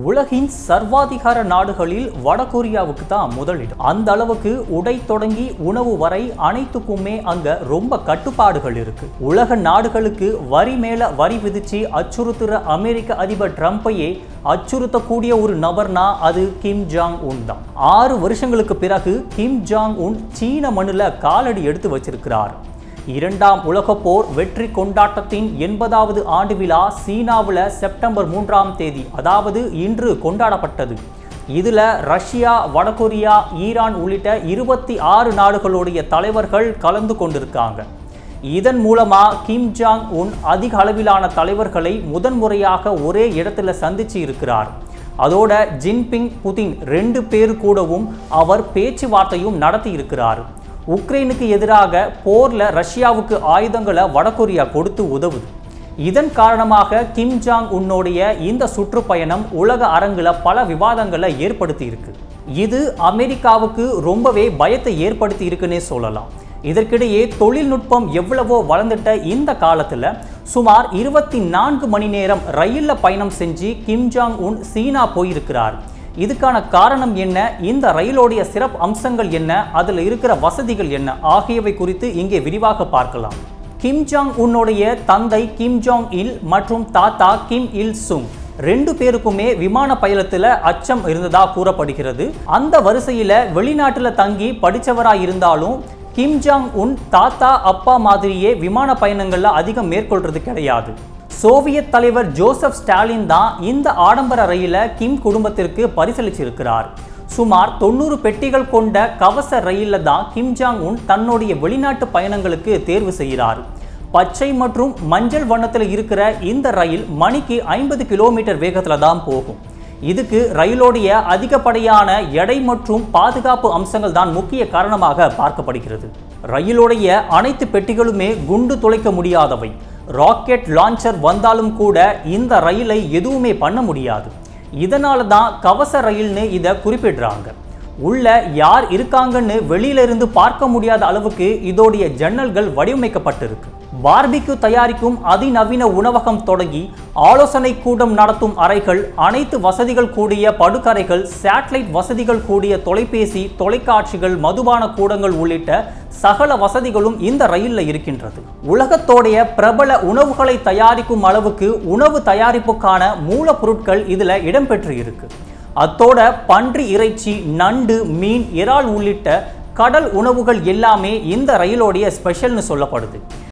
உலகின் சர்வாதிகார நாடுகளில் வடகொரியாவுக்கு தான் முதலிடம். அந்த அளவுக்கு உடை தொடங்கி உணவு வரை அனைத்துக்குமே அங்க ரொம்ப கட்டுப்பாடுகள் இருக்கு. உலக நாடுகளுக்கு வரி மேல வரி விதிச்சு அச்சுறுத்துற அமெரிக்க அதிபர் ட்ரம்பையே அச்சுறுத்தக்கூடிய ஒரு நபர்னா அது கிம் ஜாங் உன் தான். 6 வருஷங்களுக்கு பிறகு கிம் ஜாங் உன் சீன மண்ணுல காலடி எடுத்து வச்சிருக்கிறார். 2ஆம் உலகப் போர் வெற்றி கொண்டாட்டத்தின் 80வது ஆண்டு விழா சீனாவில் செப்டம்பர் 3ஆம் தேதி, அதாவது இன்று கொண்டாடப்பட்டது. இதில் ரஷ்யா, வடகொரியா, ஈரான் உள்ளிட்ட 26 நாடுகளுடைய தலைவர்கள் கலந்து கொண்டிருக்காங்க. இதன் மூலமாக கிம் ஜாங் உன் அதிக அளவிலான தலைவர்களை முதன்முறையாக ஒரே இடத்துல சந்திச்சு இருக்கிறார். அதோட ஜின்பிங், புதின் 2 பேர் கூடவும் அவர் பேச்சுவார்த்தையும் நடத்தி இருக்கிறார். உக்ரைனுக்கு எதிராக போர்ல ரஷ்யாவுக்கு ஆயுதங்களை வடகொரியா கொடுத்து உதவுது. இதன் காரணமாக கிம் ஜாங் உன்னுடைய இந்த சுற்றுப்பயணம் உலக அரங்குல பல விவாதங்களை ஏற்படுத்தி இருக்கு. இது அமெரிக்காவுக்கு ரொம்பவே பயத்தை ஏற்படுத்தி இருக்குன்னே சொல்லலாம். இதற்கிடையே தொழில்நுட்பம் எவ்வளவோ வளர்ந்துட்ட இந்த காலத்துல சுமார் 24 மணி நேரம் ரயில்ல பயணம் செஞ்சு கிம் ஜாங் உன் சீனா போயிருக்கிறார். இதுக்கான காரணம் என்ன, இந்த ரயிலோடைய சிறப்பு அம்சங்கள் என்ன, அதில் இருக்கிற வசதிகள் என்ன ஆகியவை குறித்து இங்கே விரிவாக பார்க்கலாம். கிம் ஜாங் உன்னுடைய தந்தை கிம் ஜாங் இல் மற்றும் தாத்தா கிம் இல் சுங் 2 பேருக்குமே விமான பயணத்தில் அச்சம் இருந்ததா கூறப்படுகிறது. அந்த வரிசையில் வெளிநாட்டில் தங்கி படித்தவராக இருந்தாலும் கிம் ஜாங் உன் தாத்தா அப்பா மாதிரியே விமான பயணங்களில் அதிகம் மேற்கொள்றது கிடையாது. சோவியத் தலைவர் ஜோசப் ஸ்டாலின் தான் இந்த ஆடம்பர ரயில கிம் குடும்பத்திற்கு பரிசளிச்சிருக்கிறார். சுமார் 90 பெட்டிகள் கொண்ட கவச ரயில்ல தான் கிம் ஜாங் உன் தன்னுடைய வெளிநாட்டு பயணங்களுக்கு தேர்வு செய்கிறார். பச்சை மற்றும் மஞ்சள் வண்ணத்தில் இருக்கிற இந்த ரயில் மணிக்கு 50 கிலோமீட்டர் வேகத்தில் தான் போகும். இதுக்கு ரயிலோடைய அதிகப்படியான எடை மற்றும் பாதுகாப்பு அம்சங்கள் தான் முக்கிய காரணமாக பார்க்கப்படுகிறது. ரயிலோடைய அனைத்து பெட்டிகளுமே குண்டு துளைக்க முடியாதவை. ராக்கெட் லான்ச்சர் வந்தாலும் கூட இந்த ரயிலை எதுவுமே பண்ண முடியாது. இதனால தான் கவச ரயில்னு இதை குறிப்பிடுறாங்க. உள்ள யார் இருக்காங்கன்னு வெளியில இருந்து பார்க்க முடியாத அளவுக்கு இதோடைய ஜன்னல்கள் வடிவமைக்கப்பட்டிருக்கு. பார்பிக்யூ தயாரிக்கும் அதிநவீன உணவகம் தொடங்கி ஆலோசனை கூடம் நடத்தும் அறைகள், அனைத்து வசதிகள் கூடிய படுக்கறைகள், சேட்டலைட் வசதிகள் கூடிய தொலைபேசி, தொலைக்காட்சிகள், மதுபான கூடங்கள் உள்ளிட்ட சகல வசதிகளும் இந்த ரயிலில் இருக்கின்றது. உலகத்தோடைய பிரபல உணவுகளை தயாரிக்கும் அளவுக்கு உணவு தயாரிப்புக்கான மூலப்பொருட்கள் இதில் இடம்பெற்று இருக்கு. அத்தோட பன்றி இறைச்சி, நண்டு, மீன், இறால் உள்ளிட்ட கடல் உணவுகள் எல்லாமே இந்த ரயிலோடைய ஸ்பெஷல்னு சொல்லப்படுது.